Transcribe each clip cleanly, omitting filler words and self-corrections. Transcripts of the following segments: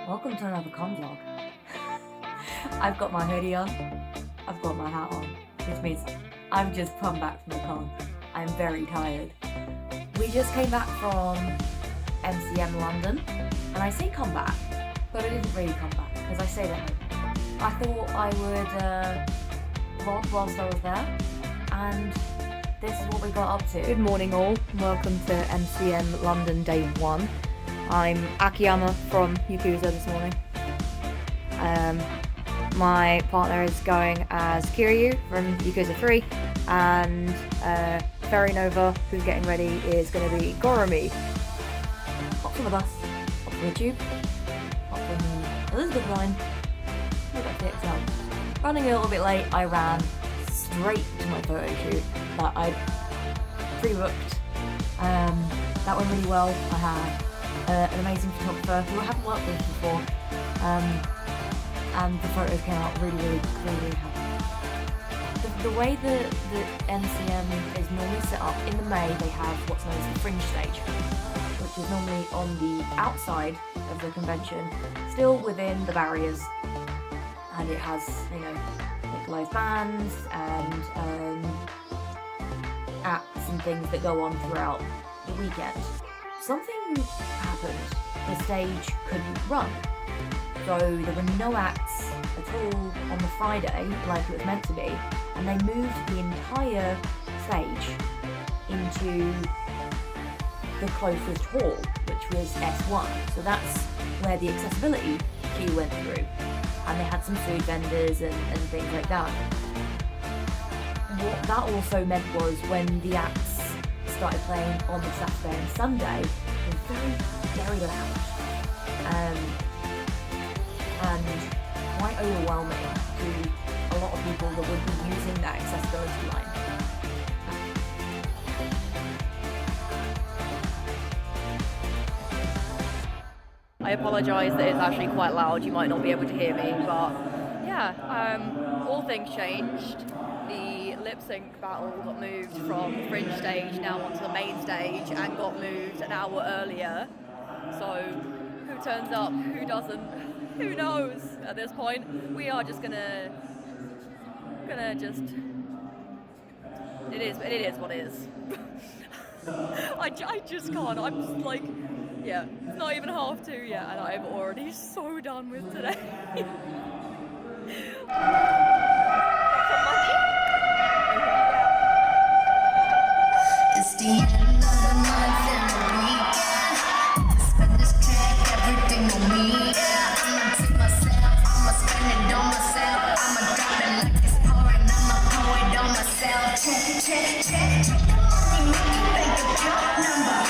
Welcome to another con vlog. I've got my hoodie on, I've got my hat on, which means I've just come back from the con. I'm very tired. We just came back from MCM London, and I say come back, but I didn't really come back because I stayed at home. I thought I would vlog whilst I was there, and this is what we got up to. Good morning all, welcome to MCM London Day 1. I'm Akiyama from Yakuza this morning. My partner is going as Kiryu from Yakuza 3, and Ferry Nova, who's getting ready, is going to be Goromi. Hop from the bus, hop from the tube, hop from Elizabeth line, go back to the XL. Running a little bit late, I ran straight to my photo shoot that I pre-booked. That went really well. I had an amazing photographer who I haven't worked with before, and the photos came out really happy. The way the MCM is normally set up, in the May they have what's known as the fringe stage, which is normally on the outside of the convention, still within the barriers, and it has, you know, like live bands and acts and things that go on throughout the weekend. Something happened. The stage couldn't run. So there were no acts at all on the Friday like it was meant to be, and they moved the entire stage into the closest hall, which was S1. So that's where the accessibility queue went through. And they had some food vendors and things like that. What that also meant was when the acts started playing on the Saturday and Sunday, it was very loud and quite overwhelming to a lot of people that would be using that accessibility line. I apologise that it's actually quite loud, you might not be able to hear me, but yeah, all things changed. The lip sync battle got moved from the fringe stage now onto the main stage and got moved an hour earlier. So who turns up, who doesn't, who knows at this point. We are just gonna just, it is what it is. I just can't, I'm just like, yeah, it's not even 2:30 yet and I'm already so done with today. It's the end of the month and the weekend. Spend this check, everything on me. Yeah, I'ma treat myself, I'ma spend it on myself. I'ma drop it like it's pouring, I'ma pour it on myself. Check the money, make your bank account number.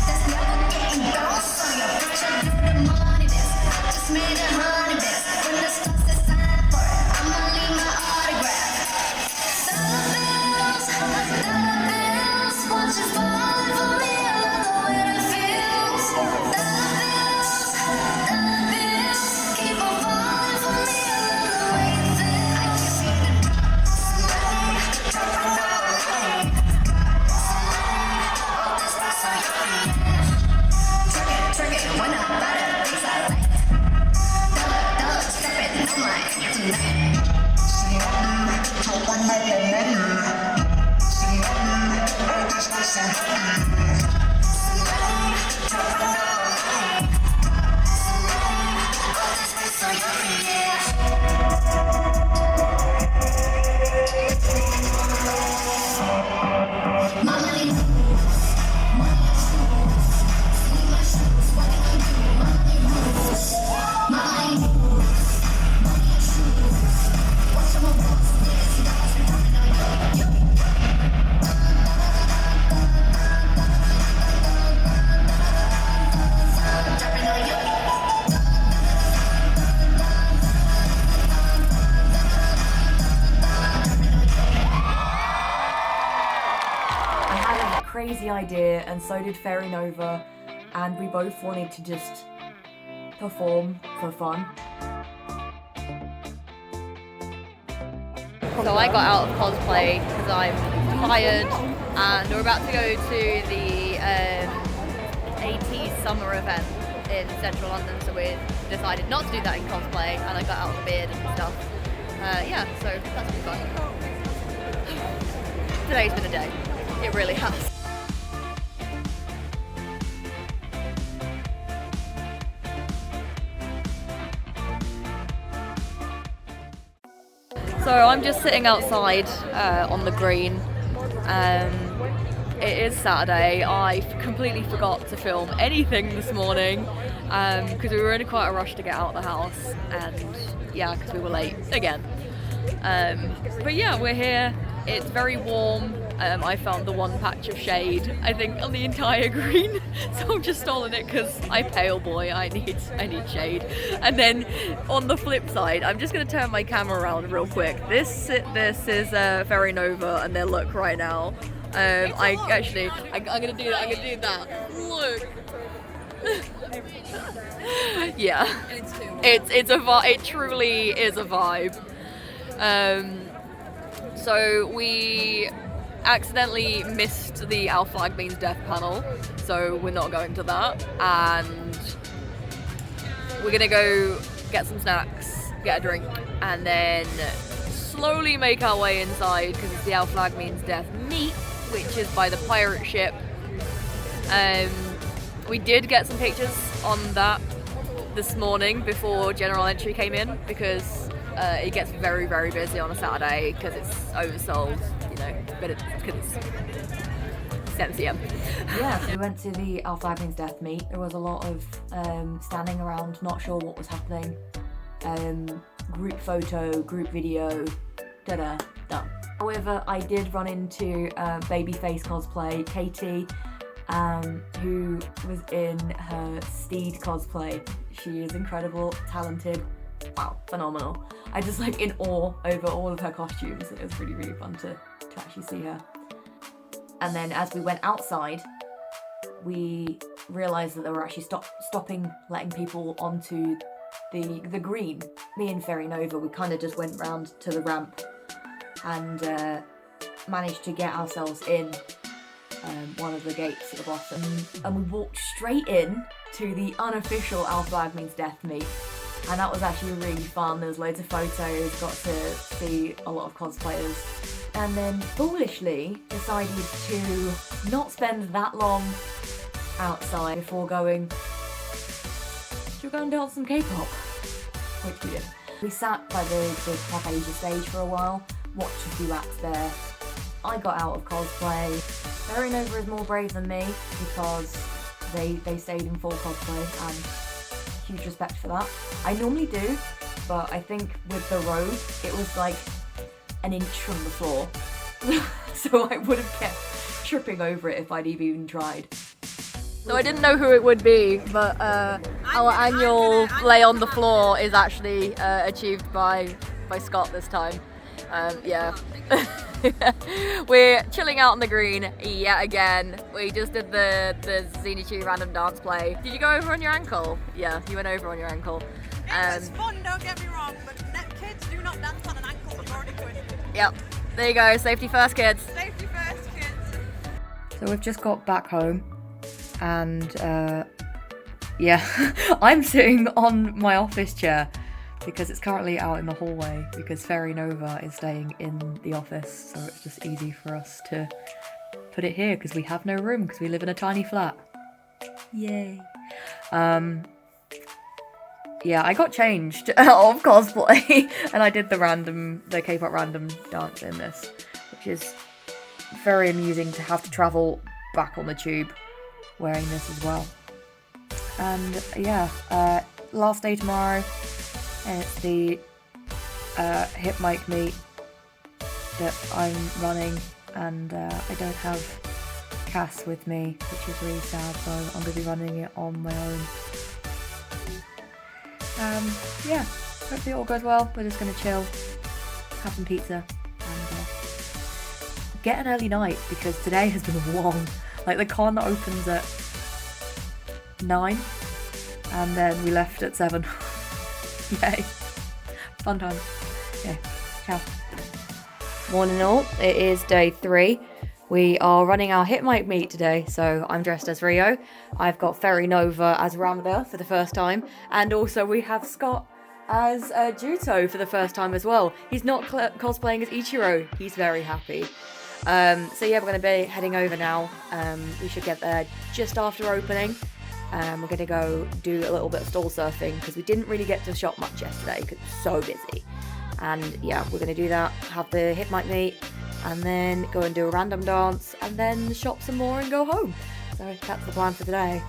That's never getting gone. So your picture do the money best. I just made 100 best. When the stars decide for it, I'ma leave my autograph. Won't you fall for me? I love the way it feels. Dollar bills, keep on falling for me. I love the way it feels. I can see the drop away. All this rocks on your feet. Trick it, when I buy the things I like. Dollar, step it, no mind tonight. One night and then crazy idea, and so did Ferry Nova, and we both wanted to just perform for fun. So I got out of cosplay because I'm tired and we're about to go to the 80s summer event in central London, so we decided not to do that in cosplay, and I got out the beard and stuff. Yeah, so that's been fun. Today's been a day. It really has. So I'm just sitting outside on the green. It is Saturday. I completely forgot to film anything this morning because we were in quite a rush to get out of the house, and yeah, because we were late again. But yeah, we're here. It's very warm. I found the one patch of shade, I think, on the entire green, so I've just stolen it because I'm pale boy. I need shade. And then on the flip side, I'm just gonna turn my camera around real quick. This is Ferry Nova and their look right now. I'm gonna do that. I'm gonna do that. Look. Yeah, it's a vibe. It truly is a vibe. So we accidentally missed the Our Flag Means Death panel, so we're not going to that, and we're gonna go get some snacks, get a drink, and then slowly make our way inside because it's the Our Flag Means Death meet, which is by the pirate ship. We did get some pictures on that this morning before general entry came in, because it gets very, very busy on a Saturday because it's oversold, you know, but it's because it's MCM. Yeah, so we went to the Our Flag Means Death meet. There was a lot of standing around, not sure what was happening. Group photo, group video, done. However, I did run into Babyface cosplay, Katie, who was in her Steed cosplay. She is incredible, talented, wow, phenomenal. I just like in awe over all of her costumes. It was really, really fun to actually see her. And then as we went outside, we realised that they were actually stopping letting people onto the green. Me and Ferry Nova, we kind of just went round to the ramp and managed to get ourselves in one of the gates at the bottom, and we walked straight in to the unofficial Our Flag Means Death meet, and that was actually really fun. There was loads of photos, got to see a lot of cosplayers, and then foolishly decided to not spend that long outside before going, should we go and dance some K-pop? Which we did. We sat by the Cafe Asia stage for a while, watched a few acts there. I got out of cosplay. Ferry Nova is more brave than me because they stayed in full cosplay, and huge respect for that. I normally do, but I think with the robe, it was like an inch from the floor. So I would have kept tripping over it if I'd even tried. So I didn't know who it would be, but our annual lay on the floor is actually achieved by Scott this time. Yeah. We're chilling out on the green yet again. We just did the Xenichi random dance play. Did you go over on your ankle? Yeah, you went over on your ankle. It was fun, don't get me wrong, but kids do not dance on an ankle, you've already quit. Yep, there you go, safety first, kids. Safety first, kids. So we've just got back home, and yeah, I'm sitting on my office chair because it's currently out in the hallway because Ferry Nova is staying in the office, so it's just easy for us to put it here because we have no room because we live in a tiny flat. Yay. Yeah, I got changed out of cosplay and I did the K-pop random dance in this, which is very amusing to have to travel back on the tube wearing this as well. And yeah, last day tomorrow, and it's the hip mic meet that I'm running, and I don't have Cass with me, which is really sad, so I'm going to be running it on my own. Yeah, hopefully it all goes well. We're just going to chill, have some pizza, and get an early night because today has been long. Like the con opens at 9 and then we left at 7. Yay. Fun time. Okay, ciao. Morning all, it is day 3. We are running our hit mic meet today, so I'm dressed as Rio. I've got Ferry Nova as Ramda for the first time, and also we have Scott as Juto for the first time as well. He's not cosplaying as Ichiro. He's very happy. So yeah, we're going to be heading over now. We should get there just after opening. We're going to go do a little bit of stall surfing because we didn't really get to shop much yesterday because it was so busy. And yeah, we're going to do that, have the hit mic meet, and then go and do a random dance, and then shop some more and go home. So that's the plan for today.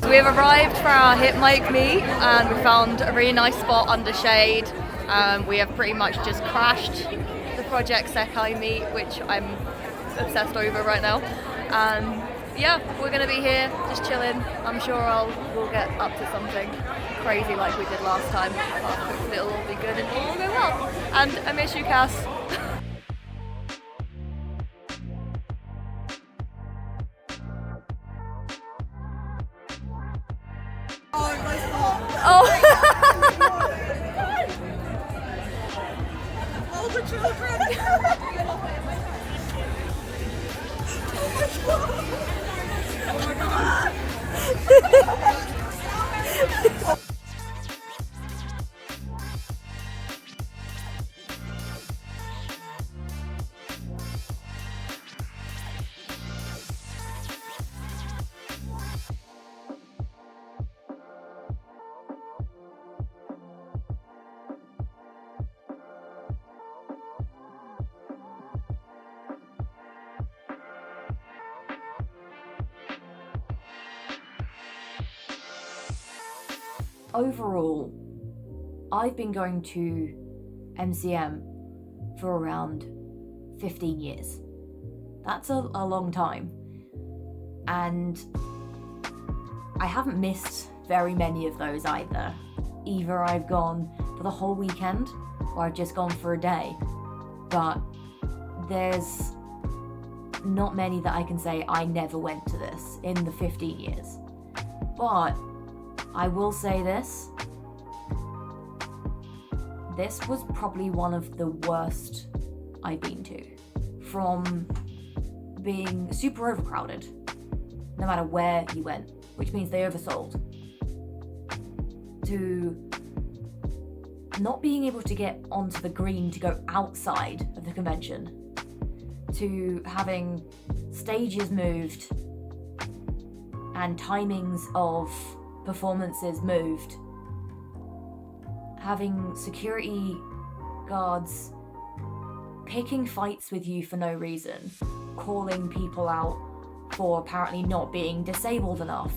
So we've arrived for our hit mic meet and we found a really nice spot under shade. We have pretty much just crashed the Project Sekai meet, which I'm obsessed over right now. And yeah, we're gonna be here just chilling. I'm sure we'll get up to something crazy like we did last time. But hopefully it'll all be good and it'll all go well. And I miss you, Cass. All the children. Overall, I've been going to MCM for around 15 years. That's a long time. And I haven't missed very many of those either. Either I've gone for the whole weekend or I've just gone for a day. But there's not many that I can say I never went to this in the 15 years. But I will say this was probably one of the worst I've been to. From being super overcrowded, no matter where you went, which means they oversold, to not being able to get onto the green to go outside of the convention, to having stages moved and timings of performances moved, having security guards picking fights with you for no reason, calling people out for apparently not being disabled enough,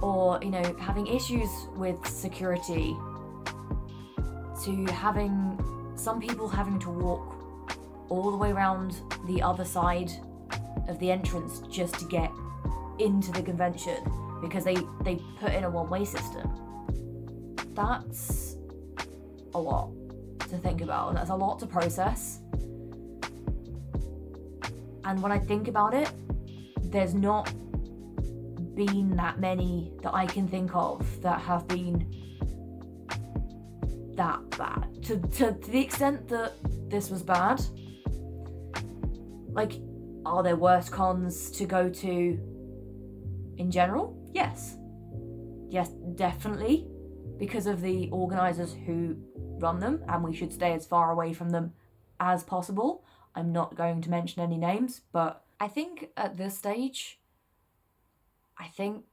or, you know, having issues with security, to having some people having to walk all the way around the other side of the entrance just to get into the convention because they put in a one-way system. That's a lot to think about, and that's a lot to process. And when I think about it, there's not been that many that I can think of that have been that bad. To the extent that this was bad, like, are there worse cons to go to in general? Yes, definitely, because of the organisers who run them, and we should stay as far away from them as possible. I'm not going to mention any names, but I think at this stage, I think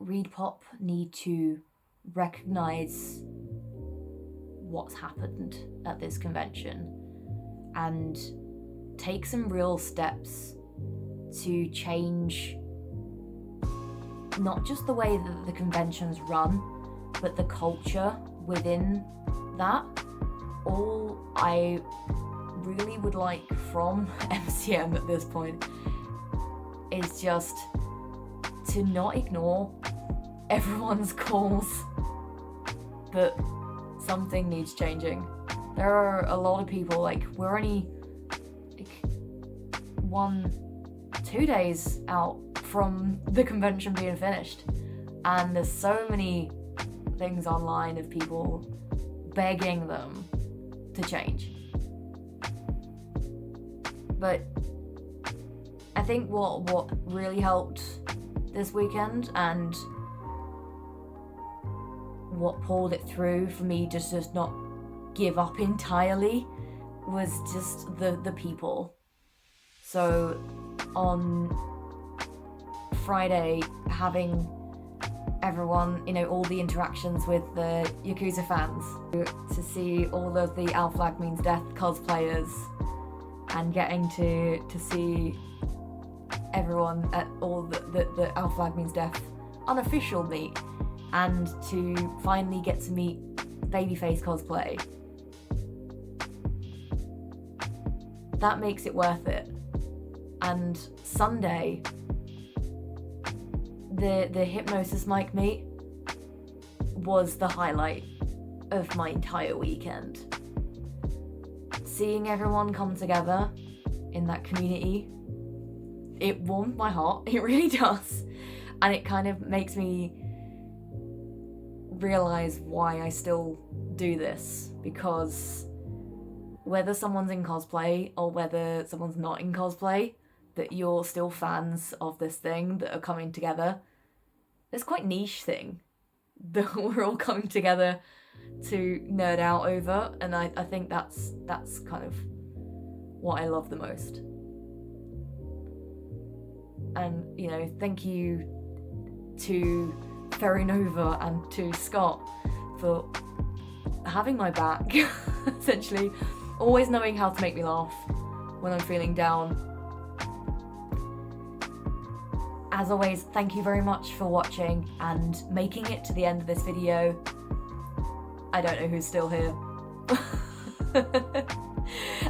ReedPop need to recognise what's happened at this convention and take some real steps to change not just the way that the conventions run, but the culture within that. All I really would like from MCM at this point is just to not ignore everyone's calls that something needs changing. there are a lot of people, like, we're only like 2 days out from the convention being finished, and there's so many things online of people begging them to change. But I think what really helped this weekend, and what pulled it through for me to just not give up entirely, was just the people. So on Friday, having everyone, all the interactions with the Yakuza fans, to see all of the Our Flag Means Death cosplayers, and getting to see everyone at all the Our Flag Means Death unofficial meet, and to finally get to meet Babyface cosplay. That makes it worth it. And Sunday, the Hypnosis Mic meet was the highlight of my entire weekend. Seeing everyone come together in that community, it warmed my heart, it really does. And it kind of makes me realize why I still do this, because whether someone's in cosplay or whether someone's not in cosplay, that you're still fans of this thing that are coming together. This quite niche thing that we're all coming together to nerd out over, and I think that's kind of what I love the most. And thank you to Ferry Nova and to Scott for having my back, essentially, always knowing how to make me laugh when I'm feeling down. As always, thank you very much for watching and making it to the end of this video. I don't know who's still here.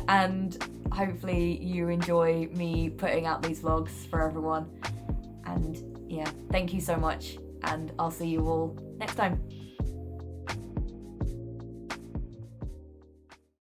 And hopefully you enjoy me putting out these vlogs for everyone. And yeah, thank you so much, and I'll see you all next time.